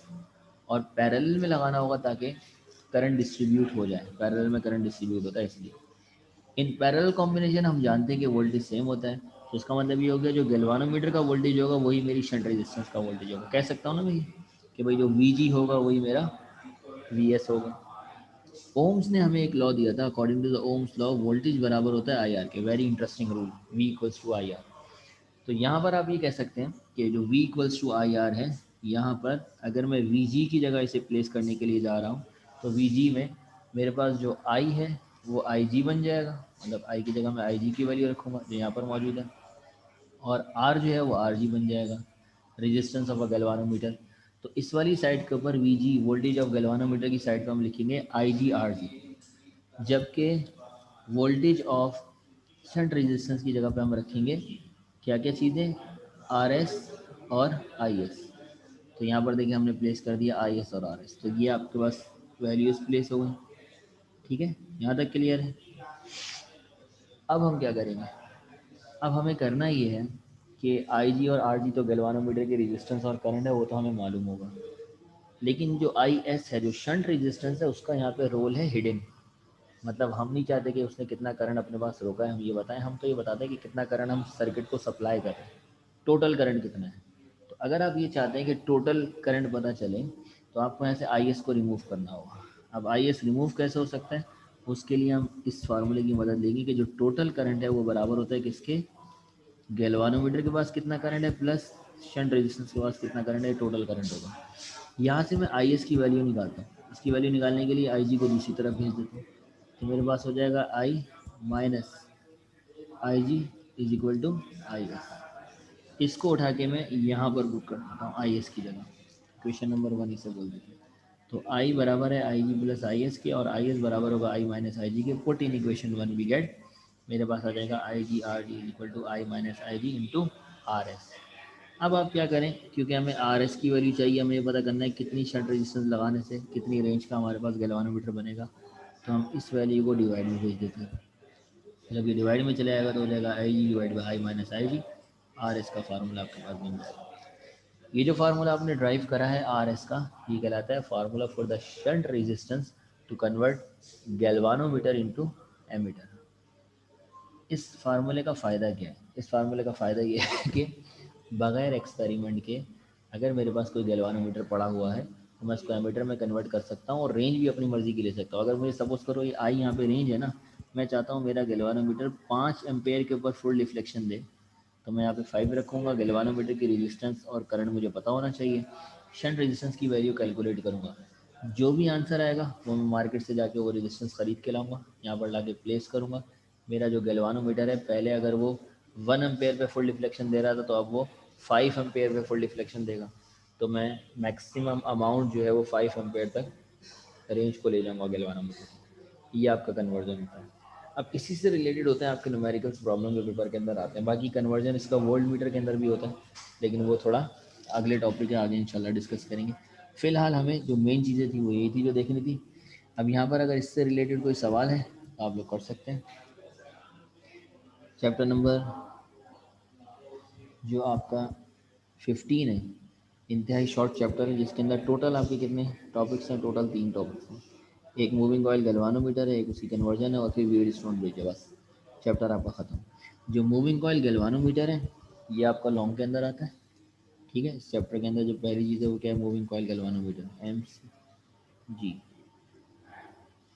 और पैरेलल में लगाना होगा ताकि करंट डिस्ट्रीब्यूट हो जाए। पैरेलल में करंट डिस्ट्रीब्यूट होता है इसलिए। इन पैरेलल कॉम्बिनेशन हम जानते हैं कि वोल्टेज सेम होता है, तो इसका मतलब ये हो गया जो गैल्वानोमीटर का वोल्टेज होगा वही मेरी शंट रेजिस्टेंस का वोल्टेज होगा। कह सकता हूँ ना भाई कि भाई जो वी होगा वही मेरा वी होगा। ओम्स ने हमें एक लॉ दिया था, according to the Ohm's law voltage बराबर होता है आई आर के। Very interesting rule, V equals to I R. तो यहाँ पर आप ये कह सकते हैं कि जो v equals to I R है, यहाँ पर अगर मैं वी जी की जगह इसे प्लेस करने के लिए जा रहा हूँ तो वी जी में मेरे पास जो i है वो आई जी बन जाएगा, मतलब i की जगह मैं आई जी की वैल्यू रखूँगा जो यहाँ पर मौजूद है, और r जो है वो आर जी बन जाएगा, रेजिस्टेंस ऑफ अ गैल्वानोमीटर। तो इस वाली साइड के ऊपर we ji voltage of galvanometer की साइड पर हम लिखेंगे आई जी आर जी, जबकि वोल्टेज ऑफ शंट रेजिस्टेंस की जगह पे हम रखेंगे क्या क्या चीज़ें, आर एस और आई एस। तो यहाँ पर देखिए हमने प्लेस कर दिया आई एस और आर एस, तो ये आपके पास वैल्यूज प्लेस हो गई। ठीक है, यहाँ तक क्लियर है। अब हम क्या करेंगे, अब हमें करना ये है कि आई जी और आर जी तो गैल्वानोमीटर की रेजिस्टेंस और करंट है वो तो हमें मालूम होगा, लेकिन जो आई एस है जो शंट रेजिस्टेंस है उसका यहाँ पे रोल है हिडन। मतलब हम नहीं चाहते कि उसने कितना करंट अपने पास रोका है हम ये बताएं, हम तो ये बताते हैं कि कितना करंट हम सर्किट को सप्लाई कर रहे हैं, टोटल करंट कितना है। तो अगर आप ये चाहते हैं कि टोटल करंट पता चले तो आपको यहाँ से आई एस को रिमूव करना होगा। अब आई एस रिमूव कैसे हो सकता है, उसके लिए हम इस फार्मूले की मदद लेंगे कि जो टोटल करंट है वो बराबर होता है किसके, गैल्वानोमीटर के पास कितना करंट है प्लस शंट रेजिस्टेंस के पास कितना करंट है, टोटल करंट होगा। यहाँ से मैं आई एस की वैल्यू निकालता हूँ, इसकी वैल्यू निकालने के लिए आई जी को दूसरी तरफ भेज देता हूँ, तो मेरे पास हो जाएगा I minus I G is equal to I S. इसको उठा के मैं यहाँ पर बुक कर देता हूँ आई एस की जगह, क्वेश्चन नंबर 1 इसे बोल देते हैं। तो आई बराबर है आई जी प्लस आई एस के, और आई एस बराबर होगा आई माइनस आई जी के। Put in equation 1 we get, मेरे पास आ जाएगा I G R G is equal to I minus I G into R S. अब आप क्या करें, क्योंकि हमें आर एस की वैल्यू चाहिए, हमें ये पता करना है कितनी शंट रेजिस्टेंस लगाने से कितनी रेंज का हमारे पास गैल्वानोमीटर बनेगा, तो हम इस वैल्यू को डिवाइड में भेज देते हैं। जब ये डिवाइड में चले आएगा तो हो जाएगा I G divide by I minus I G, R S का फार्मूला आपके पास बन जाएगा। ये जो फार्मूला आपने ड्राइव करा है आर एस का, ये कहलाता है formula for the shunt resistance to convert galvanometer into ammeter. इस फार्मूले का फ़ायदा क्या है, इस फार्मूले का फ़ायदा ये है कि बगैर एक्सपेरिमेंट के अगर मेरे पास कोई गैल्वानोमीटर पड़ा हुआ है तो मैं इसको एमीटर में कन्वर्ट कर सकता हूँ और रेंज भी अपनी मर्ज़ी की ले सकता हूँ। अगर मुझे सपोज़ करो ये आई यहाँ पे रेंज है ना, मैं चाहता हूँ मेरा गैल्वानोमीटर 5 एम्पेयर के ऊपर फुल डिफ्लेक्शन दे, तो मैं यहाँ पे 5 रखूँगा। गैल्वानोमीटर की रेजिस्टेंस और करंट मुझे पता होना चाहिए, शंट रेजिस्टेंस की वैल्यू कैलकुलेट करूँगा, जो भी आंसर आएगा वो मैं मार्केट से जाके वो रेजिस्टेंस ख़रीद के लाऊंगा, यहाँ पर ला के प्लेस करूँगा। मेरा जो गैल्वानोमीटर है पहले अगर वो 1 एम्पेयर पे फुल डिफ्लेक्शन दे रहा था तो अब वो 5 एम्पेयर पे फुल डिफ्लेक्शन देगा, तो मैं मैक्सिमम अमाउंट जो है वो 5 एम्पेयर तक रेंज को ले जाऊँगा गैल्वानोमीटर। ये आपका कन्वर्जन होता है। अब इसी से रिलेटेड होते हैं आपके न्यूमेरिकल्स प्रॉब्लम जो पेपर के अंदर आते हैं। बाकी कन्वर्जन इसका वोल्ट मीटर के अंदर भी होता है, लेकिन वो थोड़ा अगले टॉपिक है, आगे इंशाल्लाह डिस्कस करेंगे। फ़िलहाल हमें जो मेन चीज़ें थी वो यही थी जो देखनी थी। अब यहाँ पर अगर इससे रिलेटेड कोई सवाल है तो आप लोग कर सकते हैं। चैप्टर नंबर जो आपका 15 है, इंतहाई शॉर्ट चैप्टर है जिसके अंदर टोटल आपके कितने टॉपिक्स हैं, टोटल 3 टॉपिक्स हैं। एक मूविंग ऑयल गैल्वानोमीटर है, एक उसकी कन्वर्जन है, और फिर वीड स्टोन ब्रिज है। बस चैप्टर आपका ख़त्म। जो मूविंग ऑयल गैल्वानोमीटर है ये आपका लॉन्ग के अंदर आता है। ठीक है, इस चैप्टर के अंदर जो पहली चीज़ है वो क्या है, moving coil galvanometer M G.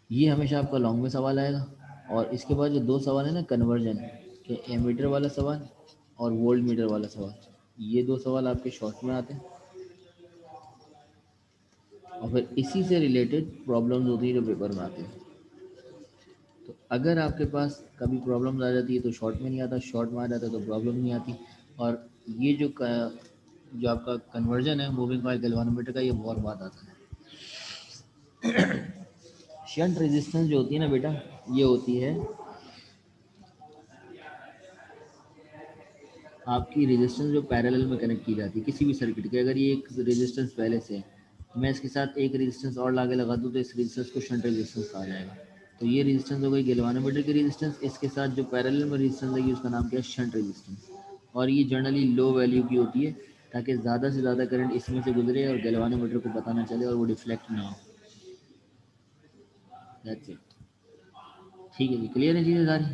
ये हमेशा आपका लॉन्ग में सवाल आएगा। और इसके बाद जो 2 सवाल है ना कन्वर्जन के, एमीटर वाला सवाल और वोल्ट मीटर वाला सवाल, ये 2 सवाल आपके शॉर्ट में आते हैं। और फिर इसी से रिलेटेड प्रॉब्लम्स होती है जो पेपर में आती है। तो अगर आपके पास कभी प्रॉब्लम्स आ जाती है तो शॉर्ट में नहीं आता, शॉर्ट में आ जाता है तो प्रॉब्लम नहीं आती। और ये जो आपका कन्वर्जन है मूविंग कॉइल गैल्वानोमीटर का, ये बहुत बात आता है। शंट रेजिस्टेंस जो होती है ना बेटा, ये होती है आपकी रेजिस्टेंस जो पैरेलल में कनेक्ट की जाती है किसी भी सर्किट के। अगर ये एक रेजिस्टेंस पहले से है तो मैं इसके साथ एक रेजिस्टेंस और लाके लगा दूँ तो इस रेजिस्टेंस को शंट रेजिस्टेंस कहा जाएगा। तो ये रेजिस्टेंस हो गई गैल्वानोमीटर की रेजिस्टेंस, इसके साथ जो पैरेलल में रेजिस्टेंस है उसका नाम क्या है, शंट रेजिस्टेंस। और ये जनरली लो वैल्यू की होती है, ताकि ज़्यादा से ज़्यादा करंट इसमें से गुजरे और गैल्वानोमीटर को पता ना चले और वो डिफ्लेक्ट ना हो। That's it. ठीक है जी, क्लियर है चीज़ें सारी?